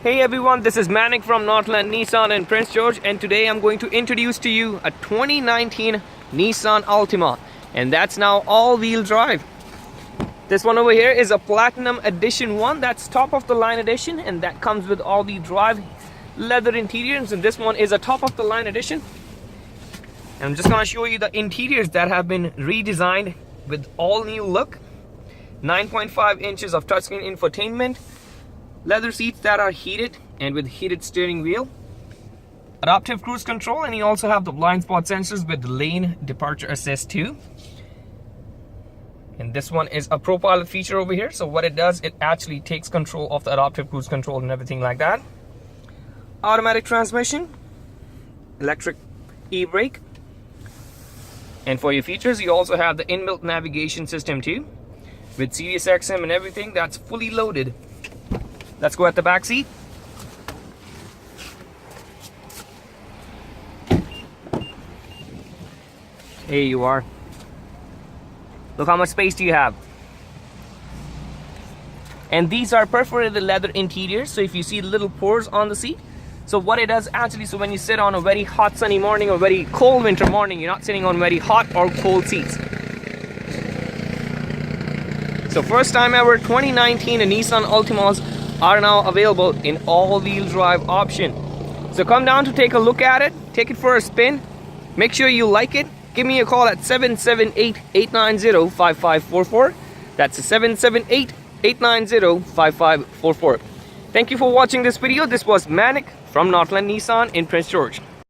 Hey everyone, this is Manik from Northland Nissan in Prince George, and today I'm going to introduce to you a 2019 Nissan Altima, and that's now all-wheel drive. This one over here is a Platinum Edition one. That's top of the line edition, and that comes with all-wheel drive leather interiors, and this one is a top of the line edition. And I'm just going to show you the interiors that have been redesigned with all new look. 9.5 inches of touchscreen infotainment, leather seats that are heated and with heated steering wheel, adaptive cruise control, and you also have the blind spot sensors with the lane departure assist too. And this one is a ProPilot feature over here, so what it does, it actually takes control of the adaptive cruise control and everything like that. Automatic transmission, electric e-brake, and for your features you also have the inbuilt navigation system too, with SiriusXM and everything. That's fully loaded. Let's go at the back seat. Here you are. Look how much space do you have. And these are perforated leather interiors, so if you see little pores on the seat, so what it does actually, so when you sit on a very hot sunny morning or very cold winter morning, you're not sitting on very hot or cold seats. So first time ever, 2019 Nissan Altimas are now available in all-wheel drive option. So come down to take a look at it, take it for a spin, make sure you like it. Give me a call at 778-890-5544. That's 778-890-5544. Thank you for watching this video. This was Manik from Northland Nissan in Prince George.